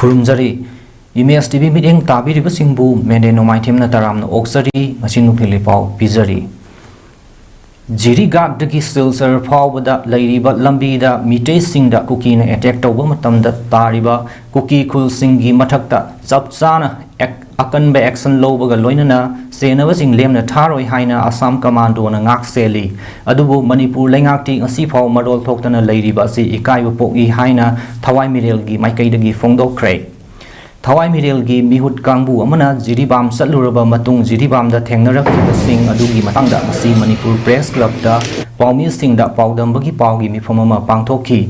खुरुमजरी image TV meeting ताबीरिब सिंबु मेने नोमाइथेमना तारामना ओक्सरी मसिनु फिलिपाव पिजरी जिरी गादगी सिलसर फावबदा लैरिबा लंबीदा मीटे सिंगदा कुकीना अटैक तौबा मतमदा तारिबा कुकी खुलसिंगी मथक्ता चपचाना अकनबा एक्शन लौबगा लोइनना सेनबसिंग लेमना थारोय हाइना असम कमांडोना ngak seli adubu manipur lengaktI ngasi फाव मरोल थोक्तना लैरिबा सि इकाइबा पोई हाइना थवाई मिरेलगी माइकैदगी फोंदोक्रे थवाई मिरेलगी मिहुत कांगबु अमना जिरीबाम सलुरबा मतुंग जिरीबामदा थेंगनरखिबसिंग अदुगी मतंगदा मसि मणिपुर प्रेस क्लबदा पाउमिसिंगदा पाउदमबगी पाउगी मिफम अमा पांगथोखि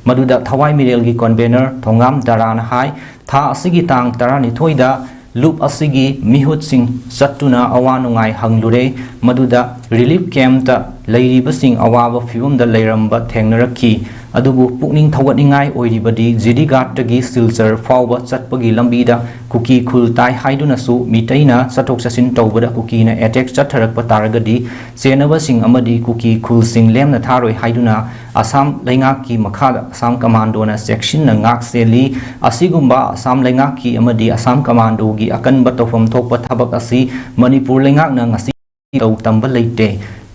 मदुदा थवाई मिरेलगी कन्वेनर थोंगाम दाराना हाई था असिगी तांग तारानिथोइदा लूप असिगी मिहुत सिंग सत्तुना अवानुंगाई हंगलुरे मदुदा रिलीफ कैम्पता लैरिबसिंग अवाबा फिवमदा लैरंबा थेंगनरखि अदुबु पुकनिंग थवनिंगाई ओइरिबदी जिरीगाटगी सिलचर फावबा चटपगी लंबीदा कुकी खुलताई हाइदुनासु मिटैना चटोक चसिन तौबदा कुकीना अटैक चथरकपा तारगदी सेनबसिंग अमदी कुकी खुलसिंग लेमना थारोय हाइदुना असम लैंगाकी मखादा असम कमांडोना सेक्शनना ngak seli asigumba असम लैंगाकी अमदी असम कमांडोगी अकनबा तौफम थोकपा थबक असि मणिपुर लैंगाकना ngasi तौ तंबा लैते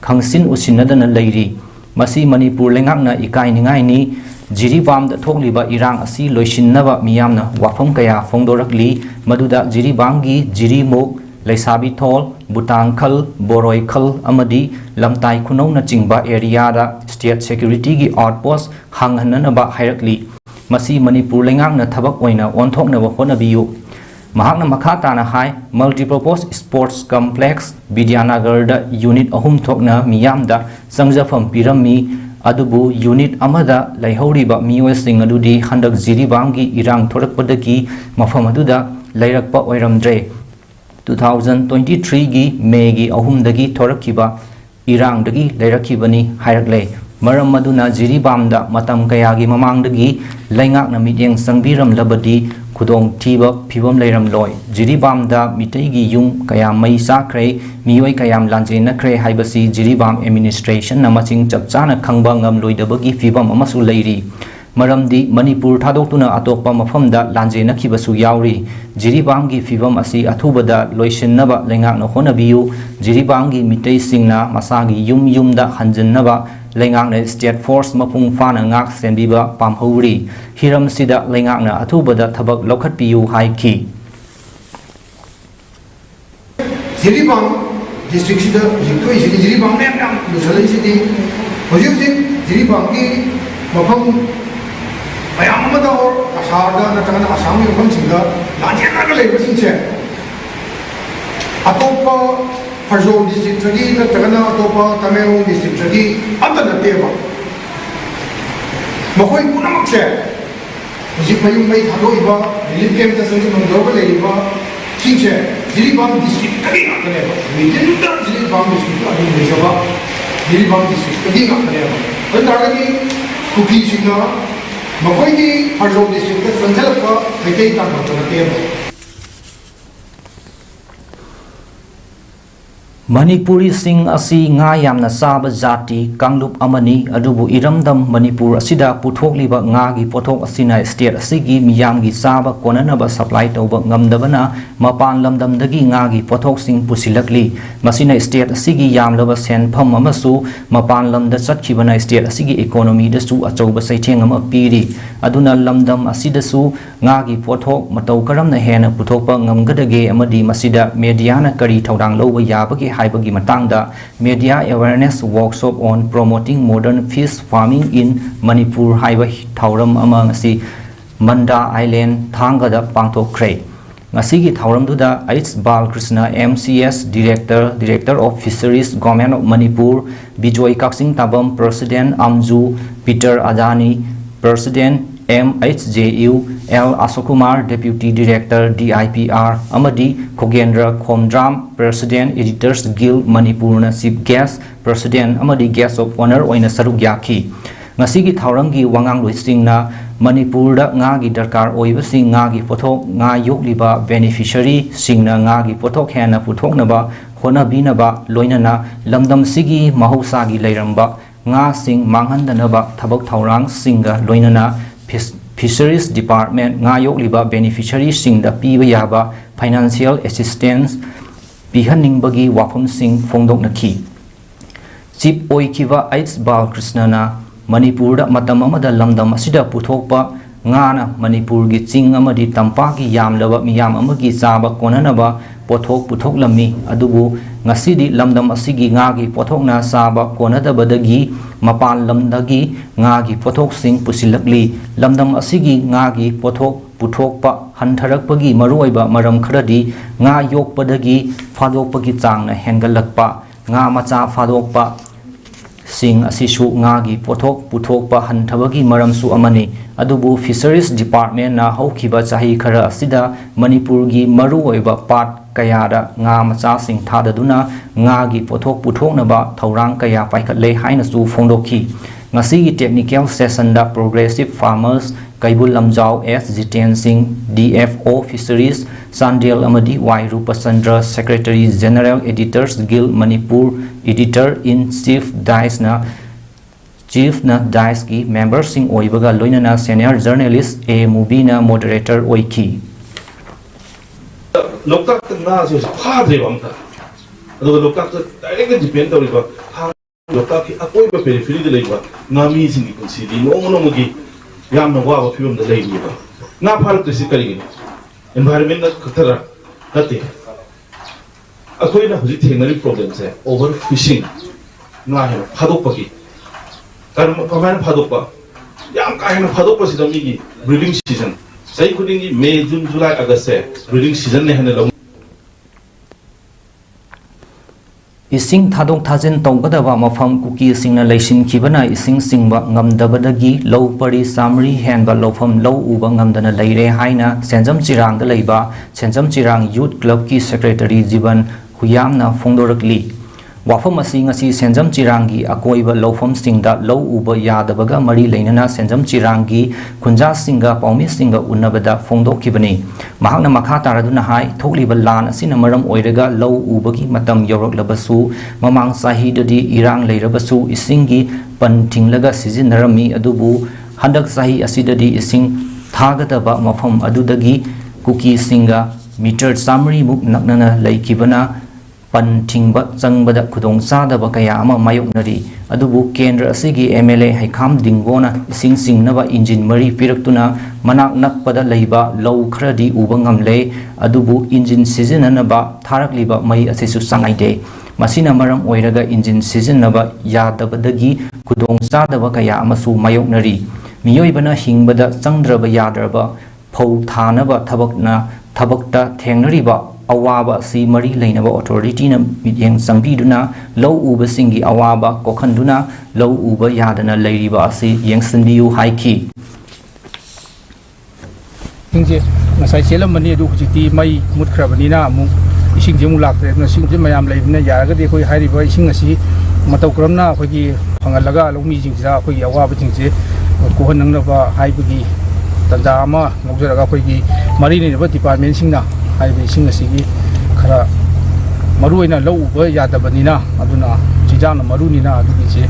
खंगसिन उसिनदना लैरि मसी मणिपुर लेंगाकना इकाइनिंगाइनी जिरीबामदा थोकलिबा इरांग असि लोइसिन्नबा मियामना वाफम कया फोंदोरकली मदुदा जिरीबांगी जिरीमोक लैसाबी थोल बुटांखल बोरोइखल अमदी लमताई खुनौना चिंबा एरियादा स्टेट सिक्योरिटी की आउटपोस्ट हांगहननबा हाइरकली मसी मणिपुर लेंगाकना थबक ओइना ओनथोकनबा होनबियु महाकना मखाताना हाई multipurpose sports complex Vidyanagar unit अहुम थोकना मियामदा संजफम पिरमी अदुबु यूनिट अमदा लैहौरिबा मियोइसिंग अदुदी हंदक जिरीबांगी इरांग थोरकपदगी मफम अदुदा लैरकपा ओइरमद्रे 2023 गी मे गी अहुमदगी थोरकिबा इरांगदगी लैरकिबनी हाइरकले मरम मदुना जिरीबामदा मतम कयागी ममांगदगी लैंगाकना मित्येंग संगबिरमलबदी खुदोंग थीबा फिबम लैरमलोय जिरीबामदा मिटैगी युम कयाम मई चाख्रे मियोय कयाम लांजेनख्रे हाइबसी जिरीबाम एडमिनिस्ट्रेशन नमचिंग चपचाना खंगबा ngamloidabagi फिबम अमसु लैरि मरमदी मणिपुर थादोक्तुना अतोपा मफमदा लांजेनखिबसु यावरि जिरीबामगी फिबम असि अथुबदा लोइसिन्नबा लैंगाकना होनबियु जिरीबामगी मिटैसिंगना मसागी युम युमदा हंजन्नबा लैंगाकना स्टेट फोर्स मपुंग फाना ngak senbiba pamhौरि हिरम सिदा लैंगाकना अथुबदा थबक लौखटपियु हाइखि जिरीबाम डिस्ट्रिक्ट सिदा जितोइ सिदि जिरीबाम ने याम लुसलै सिदि होजिक जिरीबाम की मफम मयाम अमदा और आसारदा नतगना आसाम की मफम सिंगा लाजेनागा लेबसिंगसे अतोपा हरजोल डिस्ट्रिक्ट की नतगना अतोपा तमेंगलों डिस्ट्रिक्ट की अमदा नतेबा मखोय पुनमकसे Musik mayung may thado iba, relief camp ta sangi mandorba le iba, ठीक है जिरीबाम डिस्ट्रिक्ट कभी ना करेगा विदिन जिरीबाम डिस्ट्रिक्ट का अभी नहीं होगा जिरीबाम डिस्ट्रिक्ट कभी ना करेगा तो ताकि कि कुकी सिंगा मकोई की हरजो डिस्ट्रिक्ट का संचलन का लेके काम करते हैं मणिपुरी सिंग असि nga yamna saba jati kangluk amani adubu iramdam manipur asida puthokliba nga gi pothok asina state asigi miyam gi saba konanaba supply tawba ngamdabana mapan lamdam dagi nga gi pothok sing pusilakli masina state asigi yamlaba senpham amasu mapan lamda chatkibana state asigi economy da su achouba saitheng ama piri aduna lamdam asida su nga gi pothok matau karamna hena puthokpa ngamgadage amadi masida media na kari thaudang loba yabagi हाइबगी मतंगदा media awareness workshop on promoting modern fish farming in Manipur हाइब थौरम अमंगसी मंडा island थांगदा पांथोख्रे ngasi thauramduda H Balkrishna MCS director of fisheries government of Manipur Bijoy Kaksing Tabam president Amju Peter Adani president MHJU L Asokumar deputy director DIPR Amadi Khogendra Khomdram president editors guild Manipur na chief guest president Amadi guest of honor oina saruk yakhi ngasi gi thauram gi wangang loising na Manipur da nga gi darkar oiba sing nga gi pothok nga yokliba beneficiary singna nga gi pothok hena puthoknaba honabinaba loinana lamdam sigi mahausa gi leiramba nga sing manghandanaba thabak thaurang singa loinana Fisheries Department nga yokliba beneficiary singda piba yaba financial assistance pihaningbagi wafum sing fongdoknaki. Chief Oikiva H. Balkrishnana Manipurda matam amada lamdam asida puthokpa ngana Manipur gi ching amadi tampaki yamlaba miyam amagi chaba konanaba pothok puthok lami adubu ngasidi lamdam asigi ngagi pothokna saba konadabadagi mapan lamdagi ngagi pothok sing pusilakli lamdam asigi ngagi pothok puthokpa hantharakpagi maruoiba maram kharadi nga yokpadagi phadokpagi changna hengalakpa nga macha phadokpa sing asisu ngagi pothok puthokpa hanthabagi maramsu amani adubu Fisheries Department na haukiba chahi khara asida Manipur gi maruoiba pat kayada nga macha sing thadaduna ngagi pothok puthoknaba thaurang kaya paikhatle haina su phongdokhi ngasi gi technical session da Progressive Farmers Kaibul Lamjau S. Jiten Singh DFO Fisheries Sandel Amadi Y. Rupachandra Secretary General Editors Guild Manipur Editor in Chief Dice na Dice ki member sing oibaga loinana senior journalist A. Mubina moderator oiki. Lokak na so padre bamta. Ado lokak direct depend on riba. Lokak ki akoi ba periphery de leiba. Nami sing consider no gi yam na wa film de leiba. Na phal to sikari environment na khatara nate. Akoi na huji thengari problem se overfishing na he phadok pagi. Karma pamain phadok pa. Yam ka he phadok pa sidami gi breeding season. Say kudingi May, June, July, August breeding season ne hane long. Ising thadok thajin tonggadaba mafam kuki singna leisin khibana ising singba ngamdabadagi low pari samri henba lofam low uba ngamdana leire haina senjam chirang da leiba senjam chirang youth club ki secretary Jiban Huyamna phongdorakli wafam asi ngasi senjam chirangi akoiba lofam singda low uba yadabaga mari leinana senjam chirangi kunja singa paumi singa unabada phongdokhibani mahakna makha taraduna hai thokliba lan asina maram oiraga low ubagi matam yoroklabasu mamang sahidadi irang leirabasu isingi pantinglaga sizinarami adubu handak sahi asidadi ising thagadaba mafam adudagi kuki singa meter summary book naknana laikibana pantingba changbada khudong sadaba kaya ama mayoknari adubu kendra asigi MLA Haikam Dingona ising singnaba engine mari piraktuna manak nakpada leiba low khradi uba ngamle adubu engine sizinanaba tharakliba mai asisu sangaide masina maram oiraga engine sizinaba yadabadagi khudong sadaba kaya amasu mayoknari miyoibana hingbada changdraba yadraba phau thanaba thabakta thengnariba awaba si mari leinaba authority na midyeng sangbiduna low uba singi awaba kokhanduna low uba yadana leiriba asi yengsanbiu haiki singje ngasai selam mani du khiti mai mutkhrabanina amu ising je mu laktre na sing je mayam leibna yaraga de khoi hairiba ising asi matau kramna khogi phangalaga longmi jingja khoi awaba jingje kohanangna ba haibagi tanda ama ngojaraga khogi mari ne ba department singna highway सिंह असिगी खरा मरुइना लौ उब यादबनिना अदुना चिजान मरुनिना अदुगिसे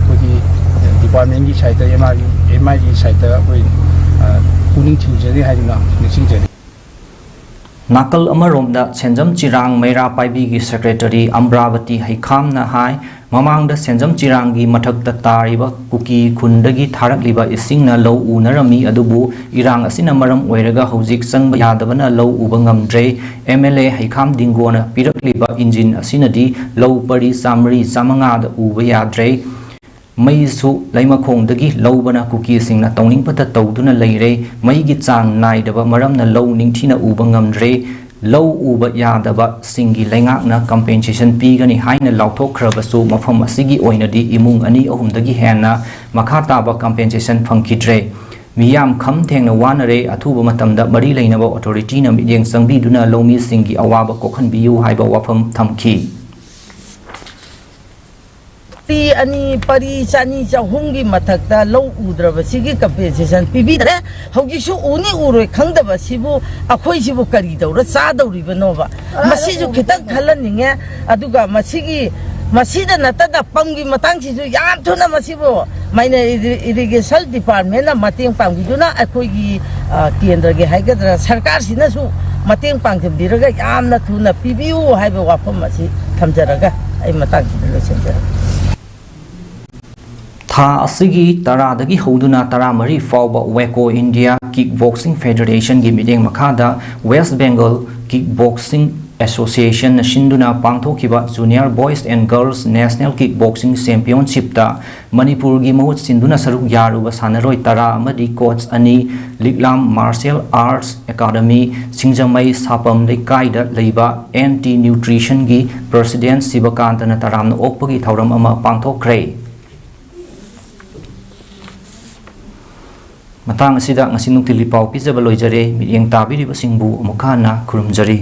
कोगी डिपार्टमेंट की साइड एमआई की साइड कोई पुनिंग थिंजरी हाइना निसिंजरी Nakal amaromda senjam chirang meira paibi gi secretary Amravati Haikhamna hai mamangda senjam chirangi mathakta tariba kuki khundagi tharakliba isingna low unarami adubu irang asina maram oiraga hojik sangba yadabana low ubangamdre MLA Haikham Dingona pirakliba engine asinadi low pari samri samanga da uba yadre mai su laimakhong dagi lobana kuki singna tawning pata tawduna leire mai gi chang nai daba maramna low ningthina uba ngamdre low uba yadaba singi lengak na compensation pigani haina lauthokkhrabasu mafam asigi oinadi imung ani ahum dagi henna makha taba compensation phangkidre miyam kham thengna wanare athuba matamda mari leinaba authority na midyeng sangbiduna lomi singi awaba kokhanbiu haiba wafam thamki ani pari chani chahungi mathakta low udraba sigi compensation pibidre hogi su uni uroi khangdaba sibu akhoi sibu kari dawra cha dawriba noba masi ju khitang khalanninge aduga masigi masida natada pamgi matang sisu yam thuna masibu minor irrigation department मतेंग पांगबिदुना अखोगी केंद्र के हाइगद्रा सरकार सिनसु मतेंग पांगजबिरगा यामना थुना पिबियु highway वाफम असी थमजरगा आई मतांग लोचनजर था असगी तरादगी हौदुना तरामरी फाउबा वेको इंडिया किकबॉक्सिंग फेडरेशन की मीटिंग मखादा वेस्ट बंगाल किकबॉक्सिंग एसोसिएशन सिंधुना पांथोखिबा junior boys and girls national kickboxing championship ता मणिपुर की महुत सिंधुना सरुक यारुबा सानरोय तरा अमदी कोच अनि लिगलाम मार्शल आर्ट्स एकेडमी सिंजमई सापम लेकाइदा लेबा एंटी न्यूट्रिशन की प्रेसिडेंट शिवकांतन तरामन ओकपगी थौरम अमा पांथोखरे matang asida ngasi nungtili pau pizaba loijare miryang tabiri basingbu amukhana khurumjari